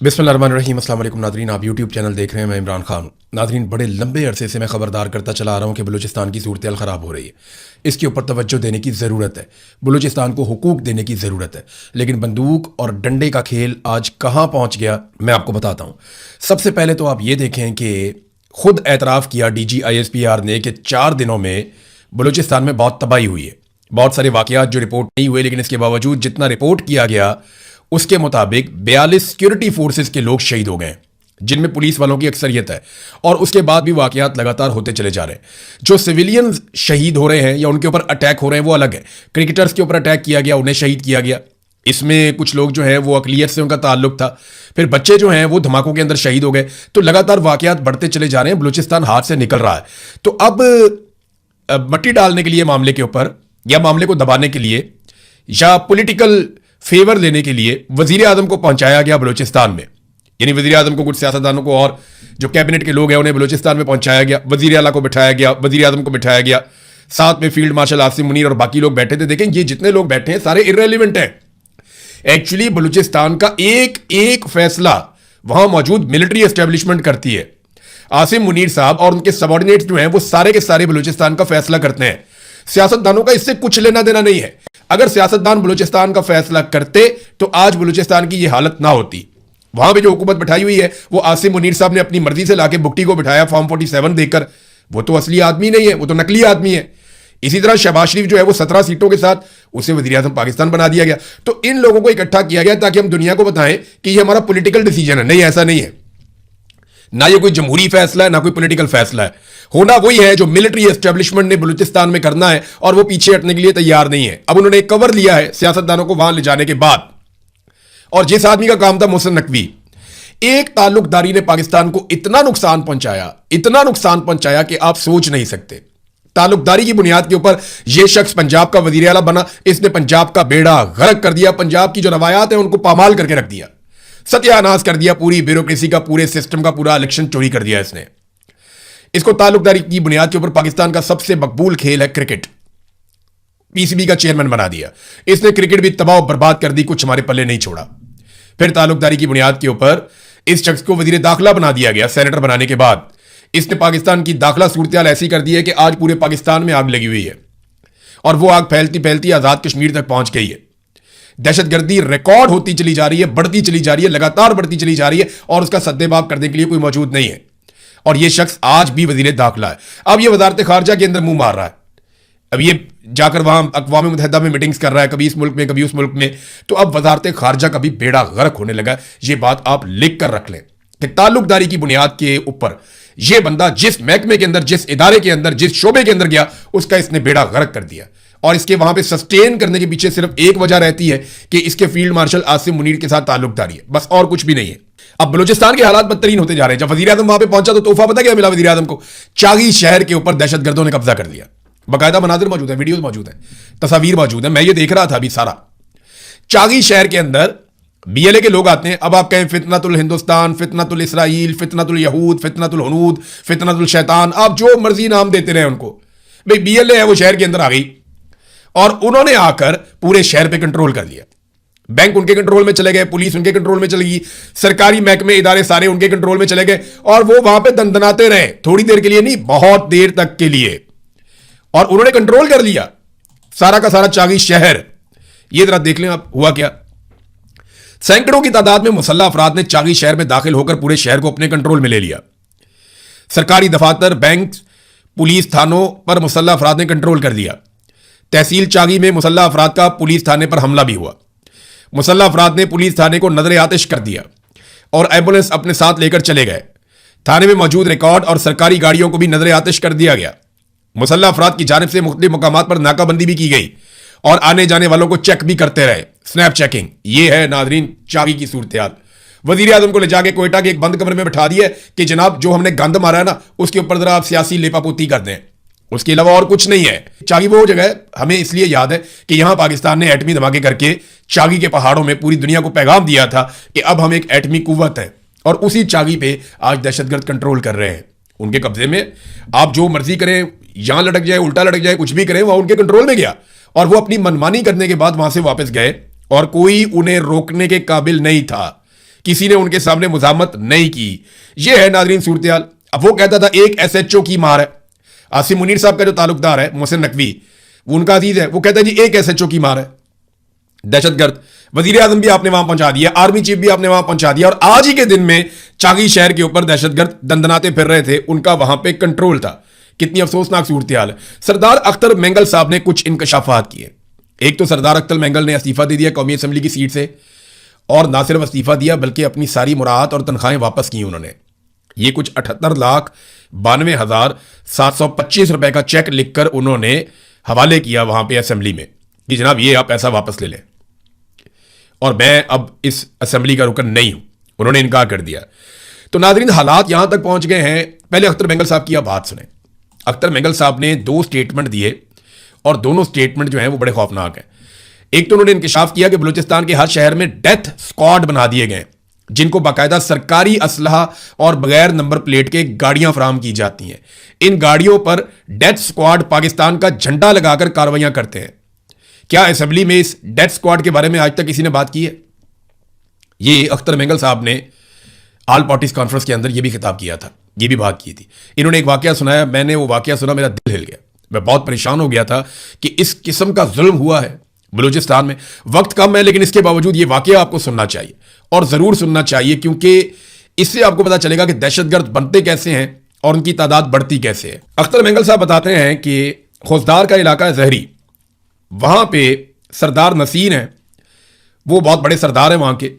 बिस्मिल्लाहिर्रहमानिर्रहीम। अस्सलाम वालेकुम नादरीन, आप यूट्यूब चैनल देख रहे हैं। मैं इमरान खान। नादरीन, बड़े लंबे अरसे से मैं खबरदार करता चला आ रहा हूँ कि बलूचिस्तान की सूरत हाल ख़राब हो रही है। इसके ऊपर तवज्जो देने की ज़रूरत है, बलूचिस्तान को हुकूक देने की ज़रूरत है। लेकिन बंदूक और डंडे का खेल आज कहाँ पहुँच गया, मैं आपको बताता हूँ। सबसे पहले तो आप ये देखें कि खुद एतराफ़ किया DG ISPR ने कि 4 दिनों में बलूचिस्तान में बहुत तबाही हुई है। बहुत सारे वाक़यात जो रिपोर्ट नहीं हुए, लेकिन इसके बावजूद जितना रिपोर्ट किया गया उसके मुताबिक 42 सिक्योरिटी फोर्सेस के लोग शहीद हो गए, जिनमें पुलिस वालों की अक्सरियत है। और उसके बाद भी वाकयात लगातार होते चले जा रहे हैं। जो सिविलियन शहीद हो रहे हैं या उनके ऊपर अटैक हो रहे हैं वो अलग है। क्रिकेटर्स के ऊपर अटैक किया गया, उन्हें शहीद किया गया। इसमें कुछ लोग जो हैं वो अकलियत से उनका ताल्लुक था। फिर बच्चे जो हैं वो धमाकों के अंदर शहीद हो गए। तो लगातार वाकयात बढ़ते चले जा रहे हैं, बलूचिस्तान हाथ से निकल रहा है। तो अब मट्टी डालने के लिए मामले के ऊपर, या मामले को दबाने के लिए, या पॉलिटिकल फेवर लेने के लिए वजीर आजम को पहुंचाया गया बलूचिस्तान में। यानी वजीर आजम को, कुछ सियासतदानों को और जो कैबिनेट के लोग हैं उन्हें बलूचिस्तान में पहुंचाया गया। वजीर आला को बिठाया गया, वजीर आजम को बिठाया गया, साथ में फील्ड मार्शल आसिम मुनीर और बाकी लोग बैठे थे। देखें, ये जितने लोग बैठे हैं सारे इर्रेलेवेंट हैं। एक्चुअली बलूचिस्तान का एक एक फैसला वहां मौजूद मिलिट्री एस्टेब्लिशमेंट करती है। आसिम मुनीर साहब और उनके सबॉर्डिनेट्स जो हैं वो सारे के सारे बलूचिस्तान का फैसला करते हैं। सियासतदानों का इससे कुछ लेना देना नहीं है। अगर सियासतदान बलूचिस्तान का फैसला करते तो आज बलूचिस्तान की यह हालत ना होती। वहां पे जो हुकूमत बिठाई हुई है वो आसिम मुनीर साहब ने अपनी मर्जी से लाके बुक्टी को बिठाया फॉर्म 47 देकर। वो तो असली आदमी नहीं है, वो तो नकली आदमी है। इसी तरह शहबाज शरीफ जो है वो 17 सीटों के साथ उसे वज़ीर आज़म पाकिस्तान बना दिया गया। तो इन लोगों को इकट्ठा किया गया ताकि हम दुनिया को बताएं कि ये हमारा पॉलिटिकल डिसीजन है। नहीं, ऐसा नहीं है। ना ये कोई जमहूरी फैसला है, ना कोई पॉलिटिकल फैसला है। होना वही है जो मिलिट्री एस्टेब्लिशमेंट ने बलूचिस्तान में करना है, और वो पीछे हटने के लिए तैयार नहीं है। अब उन्होंने एक कवर लिया है सियासतदानों को वहां ले जाने के बाद। और जिस आदमी का काम था मोहसिन नकवी, एक ताल्लुकदारी ने पाकिस्तान को इतना नुकसान पहुंचाया कि आप सोच नहीं सकते। ताल्लुकदारी की बुनियाद के ऊपर यह शख्स पंजाब का वजीर आला बना। इसने पंजाब का बेड़ा गर्क कर दिया। पंजाब की जो रवायात है उनको पामाल करके रख दिया, सत्यानाश कर दिया। पूरी ब्यूरोक्रेसी का, पूरे सिस्टम का पूरा इलेक्शन चोरी कर दिया इसने। इसको ताल्लुकदारी की बुनियाद के ऊपर पाकिस्तान का सबसे मकबूल खेल है क्रिकेट, PCB का चेयरमैन बना दिया इसने। क्रिकेट भी तबाह बर्बाद कर दी, कुछ हमारे पल्ले नहीं छोड़ा। फिर ताल्लुकदारी की बुनियाद के ऊपर इस शख्स को वजीर दाखिला बना दिया गया। सेनेटर बनाने के बाद इसने पाकिस्तान की दाखिला सूरत हाल ऐसी कर दी है कि आज पूरे पाकिस्तान में आग लगी हुई है, और वो आग फैलती फैलती आजाद कश्मीर तक पहुंच गई है। दहशतगर्दी रिकॉर्ड होती चली जा रही है, बढ़ती चली जा रही है, लगातार बढ़ती चली जा रही है, और उसका सद्देबाब करने के लिए कोई मौजूद नहीं है। और यह शख्स आज भी वजीर दाखिला है। अब यह वजारत खारजा के अंदर मुंह मार रहा है। अब ये जाकर वहां अक़वाम मुत्तहिदा में मीटिंग्स कर रहा है, कभी इस मुल्क में कभी उस मुल्क में। तो अब वजारत खारजा का भी बेड़ा गर्क होने लगा। यह बात आप लिख कर रख लें कि ताल्लुकदारी की बुनियाद के ऊपर यह बंदा जिस महकमे के अंदर, जिस इदारे के अंदर, जिस शोबे के अंदर गया, उसका इसने बेड़ा गर्क कर दिया। और इसके वहां पे सस्टेन करने के पीछे सिर्फ एक वजह रहती है कि इसके फील्ड मार्शल आसिम मुनीर के साथ ताल्लुकदारी है, बस, और कुछ भी नहीं है। अब बलूचिस्तान के हालात बदतरीन होते जा रहे हैं। जब वजीर आजम वहां पे पहुंचा तो तोहफा पता क्या मिला वजीर आजम को? चागी शहर के ऊपर दहशतगर्दों ने कब्जा कर लिया। बाकायदा मनाजिर मौजूद है, वीडियोज मौजूद है, तस्वीर मौजूद है। मैं ये देख रहा था अभी सारा। चागी शहर के अंदर BLA के लोग आते हैं। अब आप कहें फितनतुल हिंदुस्तान, फितनतुल इसराइल, फितनतुल यहूद, फितनतुल हुनूद, फितनतुल शैतान, आप जो मर्जी नाम देते रहे उनको। भाई BLA है वो शहर के अंदर आ गई, और उन्होंने आकर पूरे शहर पे कंट्रोल कर लिया। बैंक उनके कंट्रोल में चले गए, पुलिस उनके कंट्रोल में चली गई, सरकारी महकमे इदारे सारे उनके कंट्रोल में चले गए, और वो वहां पे दंदनाते रहे। थोड़ी देर के लिए नहीं, बहुत देर तक के लिए। और उन्होंने कंट्रोल कर लिया सारा का सारा चागी शहर। ये जरा देख लें आप हुआ क्या। सैकड़ों की तादाद में मुसल्लह अफराद ने चागी शहर में दाखिल होकर पूरे शहर को अपने कंट्रोल में ले लिया। सरकारी दफातर, बैंक, पुलिस थानों पर मुसल्लह अफराद ने कंट्रोल कर दिया। तहसील चागी में मुसल्लह अफराद का पुलिस थाने पर हमला भी हुआ। मुसल्लह अफराद ने पुलिस थाने को नजर आतिश कर दिया और एम्बुलेंस अपने साथ लेकर चले गए। थाने में मौजूद रिकॉर्ड और सरकारी गाड़ियों को भी नजर आतिश कर दिया गया। मुसल्लह अफराद की जानिब से मुख्तलिफ मकामात पर नाकाबंदी भी की गई, और आने जाने वालों को चेक भी करते रहे, स्नैप चेकिंग। ये है नादरीन चागी की सूरत हाल। वजीर आजम को ले जाके कोयटा के एक बंद कमरे में बिठा दिया कि जनाब जो हमने गंद मारा है ना, उसके ऊपर जरा आप सियासी लेपापोती कर दें, उसके अलावा और कुछ नहीं है। चागी वो जगह हमें इसलिए याद है कि यहां पाकिस्तान ने एटमी धमाके करके चागी के पहाड़ों में पूरी दुनिया को पैगाम दिया था कि अब हम एक एटमी कुव्वत है, और उसी चागी पे आज दहशतगर्द कंट्रोल कर रहे हैं। उनके कब्जे में आप जो मर्जी करें, यहां लटक जाए, उल्टा लटक जाए, कुछ भी करें, वहां उनके कंट्रोल में गया। और वो अपनी मनमानी करने के बाद वहां से वापस गए, और कोई उन्हें रोकने के काबिल नहीं था किसी ने उनके सामने मुजामत नहीं की। यह है नाजरीन सूरत हाल। अब वो कहता था एक SHO की मार है, आसिम मुनीर साहब का जो ताल्लुकदार है मोहसिन नकवी, वो उनका अजीज है, वो कहता है जी एक SHO की मार है, दहशतगर्द। वजीर आजम भी आपने वहां पहुंचा दिया, आर्मी चीफ भी आपने वहां पहुंचा दिया, और आज ही के दिन में चागी शहर के ऊपर दहशतगर्द दंदनाते फिर रहे थे, उनका वहां पे कंट्रोल था। कितनी अफसोसनाक सूरत हाल है। सरदार अख्तर मेंगल साहब ने कुछ इंकशाफात किए। एक तो सरदार अख्तर मेंगल ने इस्तीफा दे दिया कौमी असम्बली की सीट से, और ना सिर्फ इस्तीफा दिया बल्कि अपनी सारी मुराद और तनख्वाहें वापस की उन्होंने। ये कुछ 78,92,725 रुपए का चेक लिखकर उन्होंने हवाले किया वहां पे असेंबली में कि जनाब ये आप पैसा वापस ले लें, और मैं अब इस असेंबली का रुकन नहीं हूं। उन्होंने इनकार कर दिया। तो नाजरीन हालात यहां तक पहुंच गए हैं। पहले अख्तर मेंगल साहब की आप बात सुने। अख्तर मेंगल साहब ने 2 स्टेटमेंट दिए, और दोनों स्टेटमेंट जो हैं वो बड़े खौफनाक हैं। एक तो उन्होंने इंकशाफ किया कि बलूचिस्तान के हर शहर में डेथ स्क्वाड बना दिए गए, जिनको बाकायदा सरकारी असलहा और बगैर नंबर प्लेट के गाड़ियां फराहम की जाती हैं। इन गाड़ियों पर डेथ स्क्वाड पाकिस्तान का झंडा लगाकर कार्रवाइयां करते हैं। क्या असेंबली में इस डेथ स्क्वाड के बारे में आज तक किसी ने बात की है? ये अख्तर मेंगल साहब ने ऑल पार्टीज कॉन्फ्रेंस के अंदर ये भी खिताब किया था, ये भी बात की थी। इन्होंने एक वाकया सुनाया, मैंने वो वाकया सुना, मेरा दिल हिल गया। मैं बहुत परेशान हो गया था कि इस किस्म का जुल्म हुआ है बलूचिस्तान में। वक्त कम है, लेकिन इसके बावजूद ये वाकया आपको सुनना चाहिए, और जरूर सुनना चाहिए, क्योंकि इससे आपको पता चलेगा कि दहशतगर्द बनते कैसे हैं और उनकी तादाद बढ़ती कैसे है। अख्तर मेंगल साहब बताते हैं कि खोजदार का इलाका है जहरी, वहां पे सरदार नसीर हैं, वो बहुत बड़े सरदार हैं वहां के।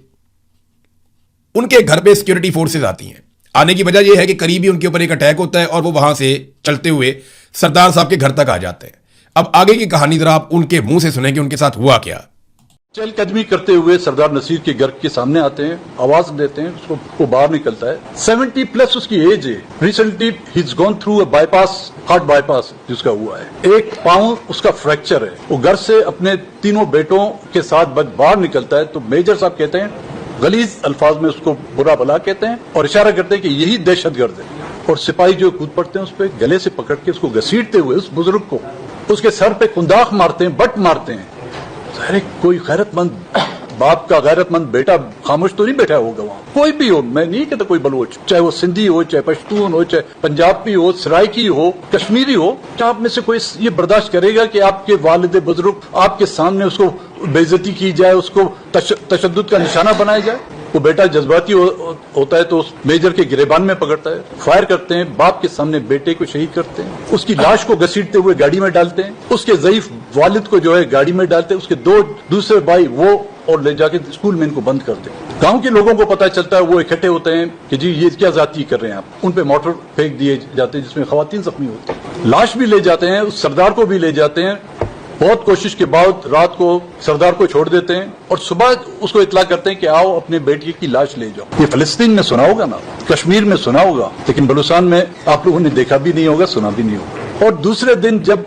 उनके घर पे सिक्योरिटी फोर्सेज आती हैं। आने की वजह यह है कि करीबी उनके ऊपर एक अटैक होता है और वो वहां से चलते हुए सरदार साहब के घर तक आ जाते हैं। अब आगे की कहानी जरा आप उनके मुंह से सुने कि उनके साथ हुआ क्या। चहलकदमी करते हुए सरदार नसीर के घर के सामने आते हैं, आवाज देते हैं, उसको बाहर निकलता है। 70+ उसकी एज है। Recently he is gone through a bypass, heart bypass जिसका हुआ है। एक पांव उसका फ्रैक्चर है। वो घर से अपने 3 बेटों के साथ बाहर निकलता है तो मेजर साहब कहते हैं, गलीज अल्फाज में उसको बुरा भला कहते हैं और इशारा करते हैं कि यही दहशतगर्द है। और सिपाही जो कूद पड़ते हैं उस पर गले से पकड़ के उसको घसीटते हुए उस बुजुर्ग को उसके सर पे कुंदाख मारते हैं, बट मारते हैं। अरे कोई गैरतमंद बाप का गैरतमंद बेटा खामोश तो नहीं बैठा होगा वहां। कोई भी हो, मैं नहीं कहता कोई बलोच, चाहे वो सिंधी हो, चाहे पश्तून हो, चाहे पंजाबी हो, सराइकी हो, कश्मीरी हो, क्या आप में से कोई ये बर्दाश्त करेगा कि आपके वालिद बुजुर्ग आपके सामने उसको बेइज्जती की जाए, उसको तशद्दुद का निशाना बनाया जाए? वो बेटा जज्बाती होता है तो उस मेजर के गिरेबान में पकड़ता है, फायर करते हैं, बाप के सामने बेटे को शहीद करते हैं, उसकी लाश को घसीटते हुए गाड़ी में डालते हैं, उसके ज़ईफ वालिद को जो है गाड़ी में डालते हैं, उसके 2 दूसरे भाई वो और ले जाके स्कूल में इनको बंद करते हैं। गांव के लोगों को पता चलता है, वो इकट्ठे होते हैं कि जी ये क्या जाती कर रहे हैं आप। उन पे मोटर फेंक दिए जाते हैं जिसमें खवातीन जख्मी होती हैं। लाश भी ले जाते हैं, उस सरदार को भी ले जाते हैं। बहुत कोशिश के बाद रात को सरदार को छोड़ देते हैं और सुबह उसको इतला करते हैं कि आओ अपने बेटे की लाश ले जाओ। ये फलस्तीन में सुना होगा ना, कश्मीर में सुना होगा, लेकिन बलूचिस्तान में आप लोगों ने देखा भी नहीं होगा, सुना भी नहीं होगा। और दूसरे दिन जब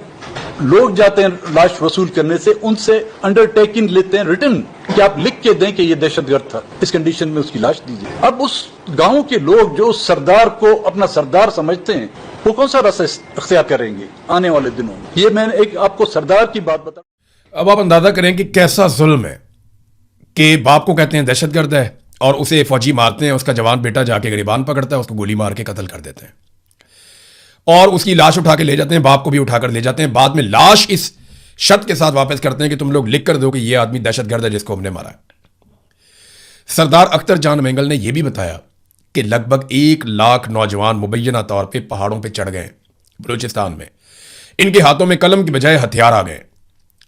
लोग जाते हैं लाश वसूल करने से, उनसे अंडरटेकिंग लेते हैं रिटन कि आप लिख के दें कि ये दहशतगर्द था, इस कंडीशन में उसकी लाश दीजिए। अब उस गांव के लोग जो उस सरदार को अपना सरदार समझते हैं, वो कौन सा रास्ता इख्तियार करेंगे आने वाले दिनों में? ये मैंने एक आपको सरदार की बात बता। अब आप अंदाजा करें कि कैसा जुल्म है कि बाप को कहते हैं दहशतगर्द है और उसे फौजी मारते हैं, उसका जवान बेटा जाके गिरबान पकड़ता है, उसको गोली मार के कत्ल कर देते हैं और उसकी लाश उठा के ले जाते हैं, बाप को भी उठाकर ले जाते हैं। बाद में लाश इस शर्त के साथ वापस करते हैं कि तुम लोग लिख कर दो कि यह आदमी दहशतगर्द है जिसको हमने मारा है। सरदार अख्तर जान मेंगल ने यह भी बताया कि लगभग 1 लाख नौजवान मुबैना तौर पे पहाड़ों पे चढ़ गए बलूचिस्तान में। इनके हाथों में कलम की बजाय हथियार आ गए।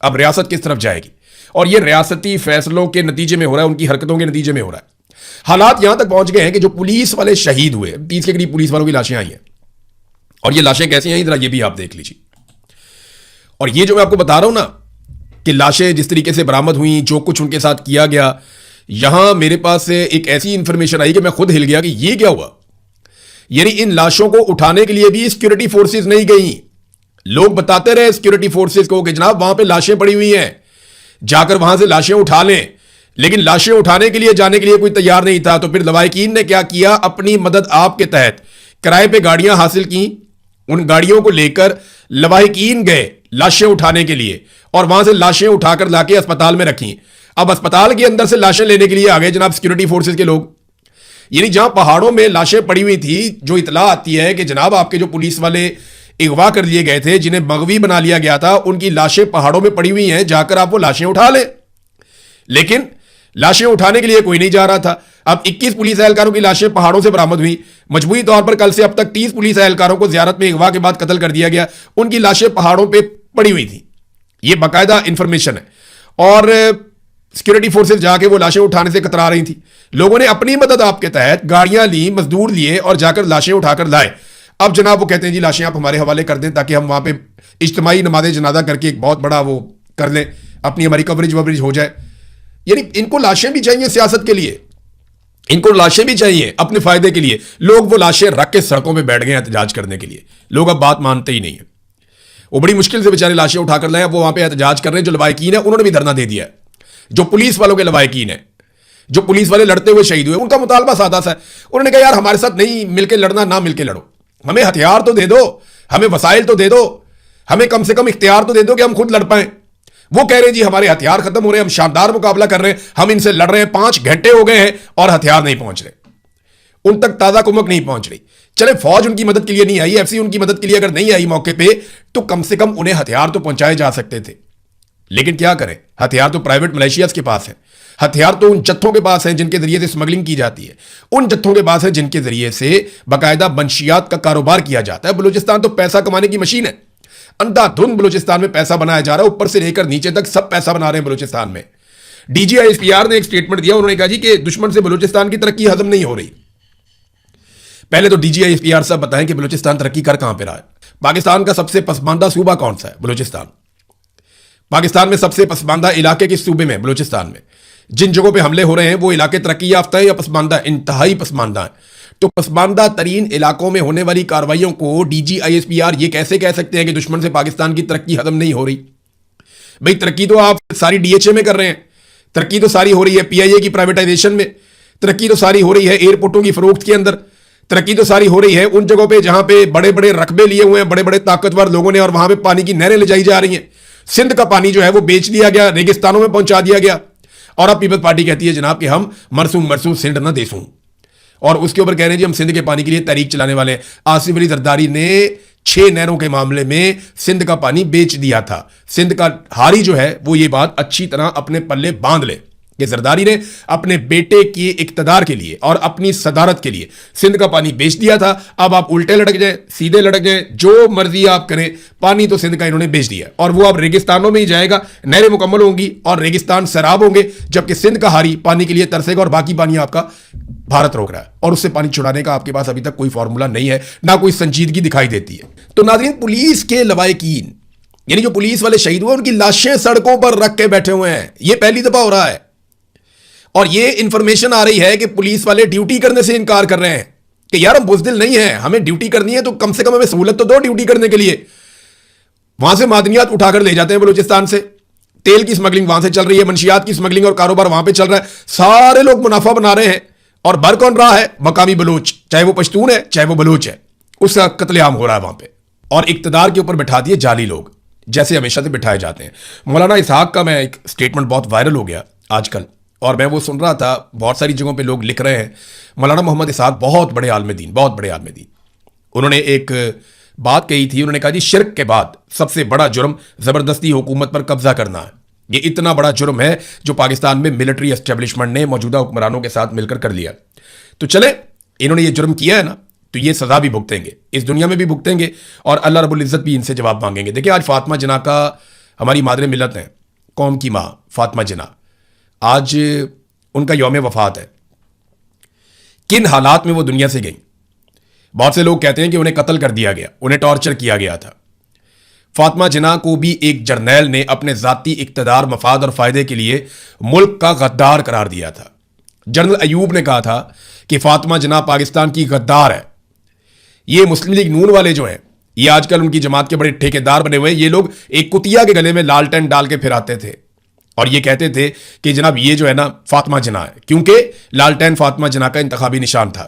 अब रियासत किस तरफ जाएगी? और यह रियासती फैसलों के नतीजे में हो रहा है, उनकी हरकतों के नतीजे में हो रहा है। हालात यहां तक पहुंच गए हैं कि जो पुलिस वाले शहीद हुए, 30 के करीब पुलिस वालों की लाशें आई हैं, और ये लाशें कैसी हैं जरा ये भी आप देख लीजिए। और ये जो मैं आपको बता रहा हूं ना कि लाशें जिस तरीके से बरामद हुई, जो कुछ उनके साथ किया गया, यहां मेरे पास से एक ऐसी इंफॉर्मेशन आई कि मैं खुद हिल गया कि ये क्या हुआ। यानी इन लाशों को उठाने के लिए भी सिक्योरिटी फोर्सेस नहीं गई। लोग बताते रहे सिक्योरिटी फोर्सेस को कि जनाब वहां पे लाशें पड़ी हुई हैं, जाकर वहां से लाशें उठा लें, लेकिन लाशें उठाने के लिए जाने के लिए कोई तैयार नहीं था। तो फिर लवाहिकीन ने क्या किया, अपनी मदद आपके तहत किराए पे गाड़ियां हासिल की, उन गाड़ियों को लेकर लवाहिकीन गए लाशें उठाने के लिए और वहां से लाशें उठाकर लाके अस्पताल में रखी। अब अस्पताल के अंदर से लाशें लेने के लिए आ गए जनाब सिक्योरिटी फोर्सेस के लोग। यानी जहां पहाड़ों में लाशें पड़ी हुई थी, जो इतला आती है कि जनाब आपके जो पुलिस वाले अगवा कर लिए गए थे, जिन्हें मगवी बना लिया गया था, उनकी लाशें पहाड़ों में पड़ी हुई हैं, जाकर आप वो लाशें उठा लें। लेकिन लाशें उठाने के लिए कोई नहीं जा रहा था। अब 21 पुलिस एहलकारों की लाशें पहाड़ों से बरामद हुई। मजबूरी तौर पर कल से अब तक 30 पुलिस एहलकारों को जियारत में अगवा के बाद कत्ल कर दिया गया। उनकी लाशें पहाड़ों पर पड़ी हुई थी, यह बाकायदा इंफॉर्मेशन है। और सिक्योरिटी फोर्सेस जाके वो लाशें उठाने से कतरा रही थी। लोगों ने अपनी मदद आपके तहत गाड़ियां ली, मजदूर लिए और जाकर लाशें उठाकर लाए। अब जनाब वो कहते हैं जी लाशें आप हमारे हवाले कर दें ताकि हम वहां पे इज्तिमाई नमाज जनाजा करके एक बहुत बड़ा वो कर लें, अपनी हमारी कवरेज ववरेज हो जाए। यानी इनको लाशें भी चाहिए सियासत के लिए, इनको लाशें भी चाहिए अपने फायदे के लिए। लोग वो लाशें रख के सड़कों पर बैठ गए एहतजाज करने के लिए। लोग अब बात मानते ही नहीं है। वो बड़ी मुश्किल से बेचारे लाशें उठाकर लाए, वो वहां पर एहतजाज कर रहे हैं। जो लवाहिकीन है उन्होंने भी धरना दे दिया है। जो पुलिस वालों के लवाहिकीन है, जो पुलिस वाले लड़ते हुए शहीद हुए, उनका मुतालबा सादा सा है। उन्होंने कहा यार हमारे साथ नहीं मिलकर लड़ना, ना मिलकर लड़ो, हमें हथियार तो दे दो, हमें वसाइल तो दे दो, हमें कम से कम इख्तियार तो दे दो कि हम खुद लड़ पाए। वो कह रहे हैं जी हमारे हथियार खत्म हो रहे हैं, हम शानदार मुकाबला कर रहे हैं, हम इनसे लड़ रहे हैं, 5 घंटे हो गए हैं और हथियार नहीं पहुंच रहे, उन तक ताजा कुमक नहीं पहुंच रही। चले फौज उनकी मदद के लिए नहीं आई, एफसी उनकी मदद के लिए अगर नहीं आई मौके पे, तो कम से कम उन्हें हथियार तो पहुंचाए जा सकते थे। लेकिन क्या करें, हथियार तो प्राइवेट मलेशियाज के पास है, हथियार तो उन जत्थों के पास हैं जिनके जरिए से स्मगलिंग की जाती है, उन जत्थों के पास है जिनके जरिए से बाकायदा मंशियात का कारोबार किया जाता है। बलूचिस्तान तो पैसा कमाने की मशीन है, अंधाधुंध बलूचिस्तान में पैसा बनाया जा रहा है, ऊपर से लेकर नीचे तक सब पैसा बना रहे हैं बलूचिस्तान में। DGISPR ने एक स्टेटमेंट दिया, उन्होंने कहा जी कि दुश्मन से बलूचिस्तान की तरक्की हजम नहीं हो रही। पहले तो DGISPR साहब बताएं कि बलूचिस्तान तरक्की कर कहां पे रहा है। पाकिस्तान का सबसे पसमानदा सूबा कौन सा है? बलूचिस्तान। पाकिस्तान में सबसे पसमानदा इलाके किस सूबे में? बलूचिस्तान में। जिन जगहों पे हमले हो रहे हैं वो इलाके तरक्की याफ्ता है या पसमानदा? इंतहाई पसमानदा है। तो पसमानदा तरीन इलाकों में होने वाली कार्रवाइयों को DGISPR ये कैसे कह सकते हैं कि दुश्मन से पाकिस्तान की तरक्की हजम नहीं हो रही? भाई तरक्की तो आप सारी DHA में कर रहे हैं, तरक्की तो सारी हो रही है PIA की प्राइवेटाइजेशन में, तरक्की तो सारी हो रही है एयरपोर्टों की फरोख्त के अंदर, तरक्की तो सारी हो रही है उन जगहों पे जहां पे बड़े बड़े रकबे लिए हुए हैं बड़े बड़े ताकतवर लोगों ने, और वहां पे पानी की नहरें ले जाई जा रही हैं। सिंध का पानी जो है वो बेच दिया गया, रेगिस्तानों में पहुंचा दिया गया, और अब पीपल्स पार्टी कहती है जनाब कि हम मरसूम सिंध ना देसूं, और उसके ऊपर कह रहे हैं जी हम सिंध के पानी के लिए तहरीक चलाने वाले हैं। आसिफ अली जरदारी ने 6 नहरों के मामले में सिंध का पानी बेच दिया था। सिंध का हारी जो है वो ये बात अच्छी तरह अपने पल्ले बांध ले कि जरदारी ने अपने बेटे के इक्तदार के लिए और अपनी सदारत के लिए सिंध का पानी बेच दिया था। अब आप उल्टे लटक जाए, सीधे लटक जाए, जो मर्जी आप करें, पानी तो सिंध का इन्होंने बेच दिया, और वो अब रेगिस्तानों में ही जाएगा, नहरें मुकम्मल होंगी और रेगिस्तान सैराब होंगे, जबकि सिंध का हारी पानी के लिए तरसेगा और बाकी पानी आपका भारत रोक रहा है, और उससे पानी छुड़ाने का आपके पास अभी तक कोई फॉर्मूला नहीं है, ना कोई संजीदगी दिखाई देती है। तो नाज़रीन, पुलिस के लवाहिकीन यानी जो पुलिस वाले शहीद हुए उनकी लाशें सड़कों पर रख के बैठे हुए हैं, ये पहली दफा हो रहा है। और ये इंफॉर्मेशन आ रही है कि पुलिस वाले ड्यूटी करने से इनकार कर रहे हैं कि यार हम बुज़दिल नहीं है, हमें ड्यूटी करनी है तो कम से कम हमें सहूलत तो दो ड्यूटी करने के लिए। वहां से मादनियात उठाकर ले जाते हैं बलूचिस्तान से, तेल की स्मगलिंग वहां से चल रही है, मंशियात की स्मगलिंग और कारोबार वहां पे चल रहा है, सारे लोग मुनाफा बना रहे हैं, और भर कौन रहा है? मकामी बलूच, चाहे वो पश्तून है चाहे वो बलूच है, उसका कत्लेआम हो रहा है वहां पे। और इक्तदार के ऊपर बिठा दिए जाली लोग, जैसे हमेशा से बिठाए जाते हैं। मौलाना इसहाक का मैं एक स्टेटमेंट बहुत वायरल हो गया आजकल, और मैं वो सुन रहा था, बहुत सारी जगहों पे लोग लिख रहे हैं। मौलाना मोहम्मद इसहाक बहुत बड़े आलिम दीन, बहुत बड़े आलिम दीन, उन्होंने एक बात कही थी। उन्होंने कहा जी शिर्क के बाद सबसे बड़ा जुर्म ज़बरदस्ती हुकूमत पर कब्जा करना है। ये इतना बड़ा जुर्म है जो पाकिस्तान में मिलिट्री एस्टेब्लिशमेंट ने मौजूदा हुक्मरानों के साथ मिलकर कर लिया। तो चले, इन्होंने ये जुर्म किया है ना, तो ये सज़ा भी भुगतेंगे, इस दुनिया में भी भुगतेंगे, और अल्लाह रब्बुल इज़्ज़त भी इनसे जवाब मांगेंगे। देखिए आज फातिमा जिन्ना का, हमारी मादरे मिलत हैं, कौम की माँ फातिमा जिन्ना, आज उनका यौम वफात है। किन हालात में वो दुनिया से गई? बहुत से लोग कहते हैं कि उन्हें कत्ल कर दिया गया, उन्हें टॉर्चर किया गया था। फातिमा जिन्ना को भी एक जर्नैल ने अपने ज़ाती इक़्तिदार, मफाद और फ़ायदे के लिए मुल्क का गद्दार करार दिया था। जनरल अयूब ने कहा था कि फातिमा जिन्ना पाकिस्तान की गद्दार है। ये मुस्लिम लीग नून वाले जो हैं, ये आजकल उनकी जमात के बड़े ठेकेदार बने हुए हैं। ये लोग एक कुतिया के गले में लालटेन डाल के फिराते थे और ये कहते थे कि जनाब ये जो है ना फातिमा जिन्ना है, क्योंकि लालटेन फातिमा जिन्ना का इंतखाबी निशान था।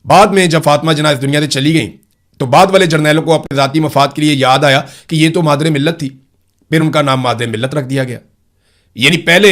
बाद में जब फातिमा जिन्ना इस दुनिया से चली गई तो बाद वाले जर्नैलों को अपने ज़ाती मफाद के लिए याद आया कि ये तो मादरे मिल्लत थी, फिर उनका नाम मादरे मिल्लत रख दिया गया। यानी पहले